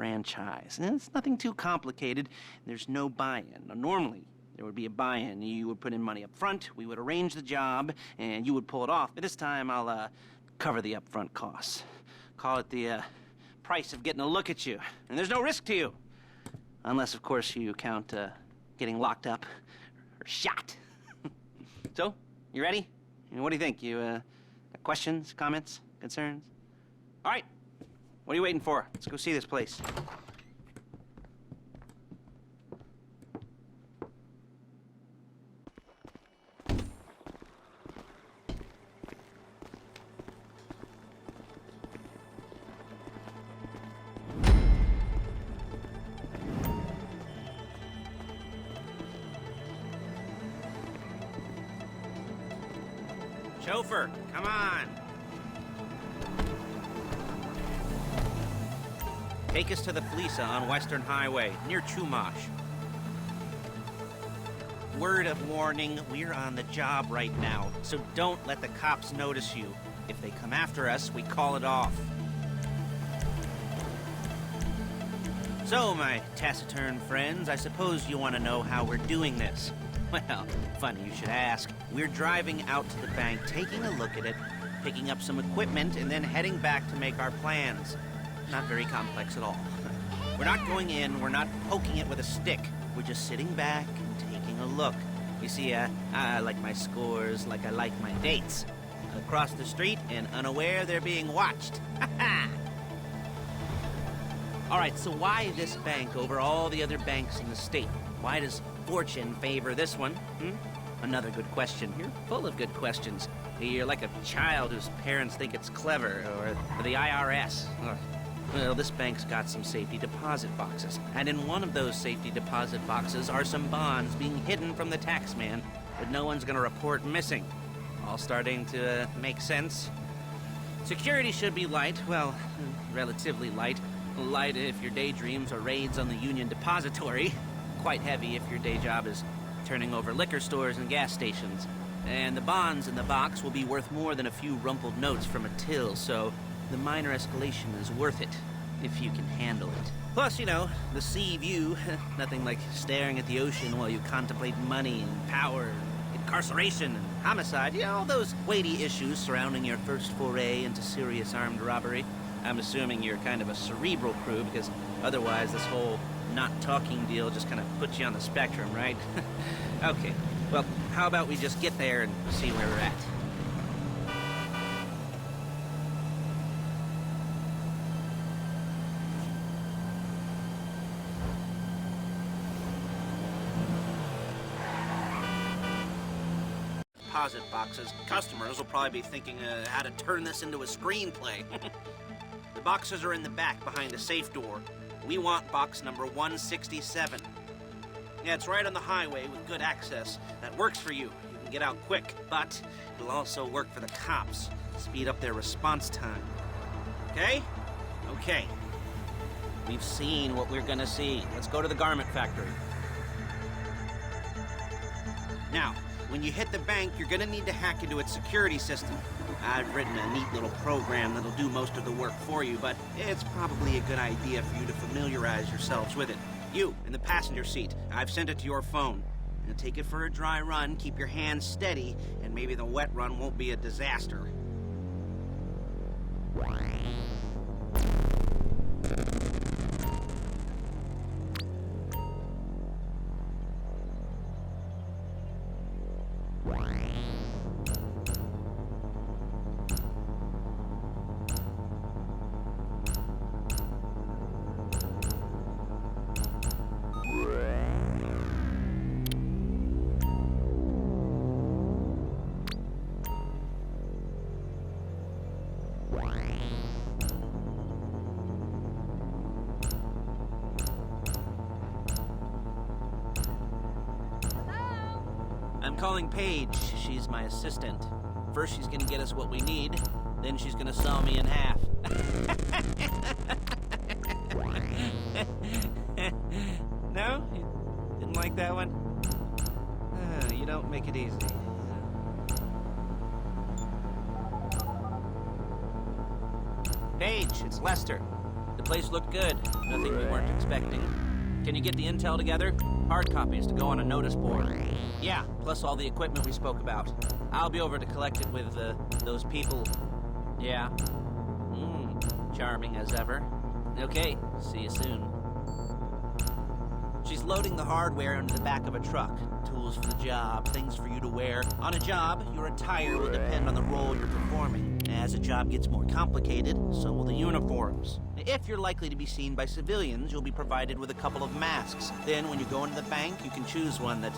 franchise. And it's nothing too complicated. There's no buy-in. Now, normally, there would be a buy-in. You would put in money up front, we would arrange the job, and you would pull it off. But this time, I'll cover the upfront costs. Call it the price of getting a look at you. And there's no risk to you. Unless, of course, you count getting locked up or shot. So, you ready? What do you think? You got questions, comments, concerns? All right. What are you waiting for? Let's go see this place. Chauffeur, come on. Take us to the Fleeca on Western Highway, near Chumash. Word of warning, we're on the job right now, so don't let the cops notice you. If they come after us, we call it off. So, my taciturn friends, I suppose you want to know how we're doing this. Well, funny you should ask. We're driving out to the bank, taking a look at it, picking up some equipment, and then heading back to make our plans. Not very complex at all. We're not going in, we're not poking it with a stick. We're just sitting back and taking a look. You see, I like my scores like I like my dates. Across the street and unaware they're being watched. All right, so why this bank over all the other banks in the state? Why does fortune favor this one? Another good question. You're full of good questions. You're like a child whose parents think it's clever, or the IRS. Well, this bank's got some safety deposit boxes, and in one of those safety deposit boxes are some bonds being hidden from the tax man that no one's gonna report missing. All starting to make sense. Security should be light, well, relatively light. Light if your daydreams are raids on the Union Depository. Quite heavy if your day job is turning over liquor stores and gas stations. And the bonds in the box will be worth more than a few rumpled notes from a till, so the minor escalation is worth it, if you can handle it. Plus, you know, the sea view, nothing like staring at the ocean while you contemplate money and power, incarceration and homicide, you know, all those weighty issues surrounding your first foray into serious armed robbery. I'm assuming you're kind of a cerebral crew, because otherwise this whole not talking deal just kind of puts you on the spectrum, right? Okay, well, how about we just get there and see where we're at? Deposit boxes. Customers will probably be thinking how to turn this into a screenplay. The boxes are in the back behind the safe door. We want box number 167. Yeah, it's right on the highway with good access. That works for you. You can get out quick, but it'll also work for the cops. Speed up their response time. Okay? Okay. We've seen what we're gonna see. Let's go to the garment factory. Now, when you hit the bank, you're gonna need to hack into its security system. I've written a neat little program that'll do most of the work for you, but it's probably a good idea for you to familiarize yourselves with it. You, in the passenger seat, I've sent it to your phone. Now take it for a dry run, keep your hands steady, and maybe the wet run won't be a disaster. I'm calling Paige. She's my assistant. First she's gonna get us what we need, then she's gonna saw me in half. No? You didn't like that one? You don't make it easy. Paige, it's Lester. The The place looked good. Nothing we weren't expecting. Can you get the intel together? Hard copies to go on a notice board. Yeah, plus all the equipment we spoke about. I'll be over to collect it with, those people. Yeah. Charming as ever. Okay, see you soon. She's loading the hardware into the back of a truck. Tools for the job, things for you to wear. On a job, your attire will depend on the role you're performing. As a job gets more complicated, so will the uniforms. If you're likely to be seen by civilians, you'll be provided with a couple of masks. Then, when you go into the bank, you can choose one that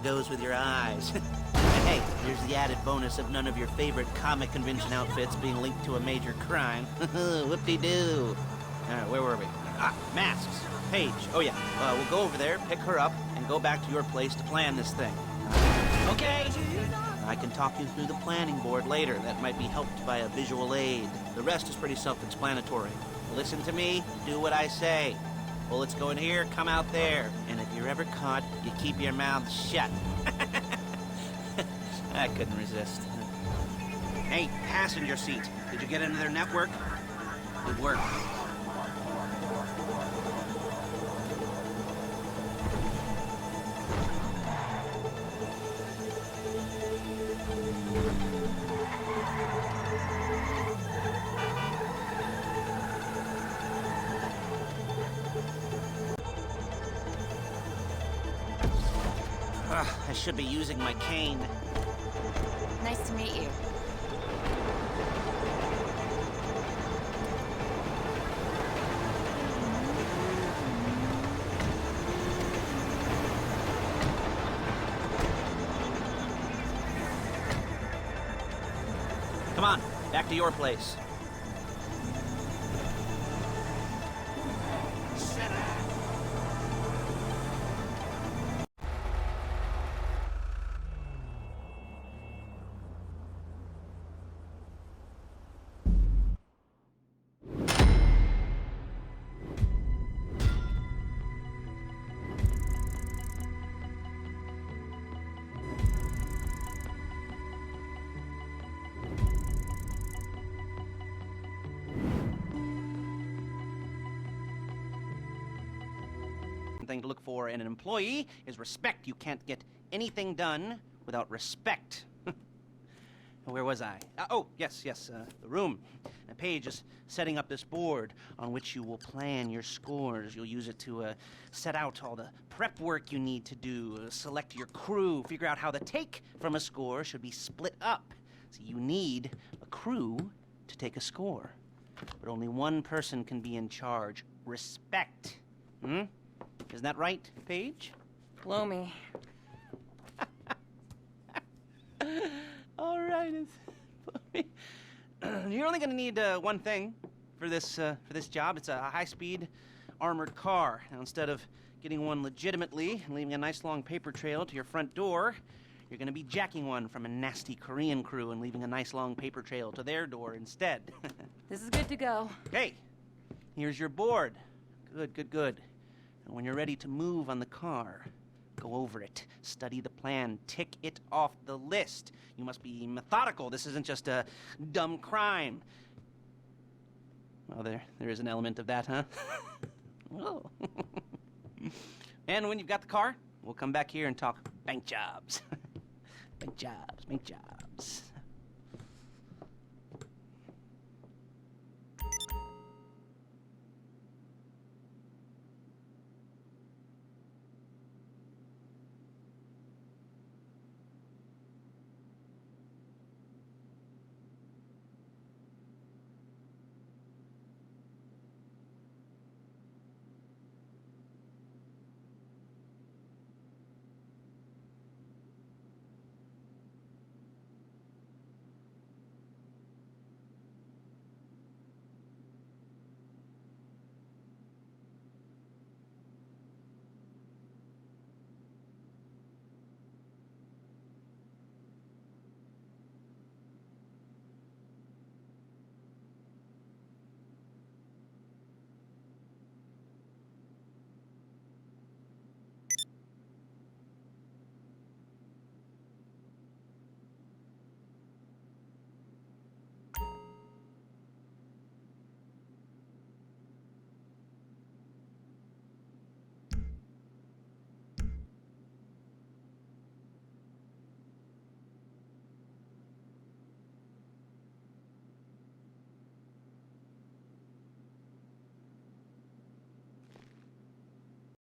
goes with your eyes. And hey, there's the added bonus of none of your favorite comic convention outfits being linked to a major crime. Whoop-de-doo. All right, where were we? Masks. Paige. Oh, yeah. We'll go over there, pick her up, and go back to your place to plan this thing. Okay? I can talk you through the planning board later. That might be helped by a visual aid. The rest is pretty self-explanatory. Listen to me, do what I say. Bullets go in here, come out there. And if you're ever caught, you keep your mouth shut. I couldn't resist. Hey, passenger seat. Did you get into their network? Good work. I should be using my cane. Nice to meet you. Come on, back to your place. Thing to look for in an employee is respect. You can't get anything done without respect. Where was I? Oh, yes, the room. Paige is setting up this board on which you will plan your scores. You'll use it to set out all the prep work you need to do, select your crew, figure out how the take from a score should be split up. So you need a crew to take a score. But only one person can be in charge. Respect. Isn't that right, Paige? Blow me. All right. You're only going to need one thing for this job. It's a high-speed armored car. Now, instead of getting one legitimately and leaving a nice long paper trail to your front door, you're going to be jacking one from a nasty Korean crew and leaving a nice long paper trail to their door instead. This is good to go. Okay, here's your board. Good. And when you're ready to move on the car, go over it, study the plan, tick it off the list. You must be methodical. This isn't just a dumb crime. Well, there is an element of that, huh? Oh. And when you've got the car, we'll come back here and talk bank jobs. Bank jobs.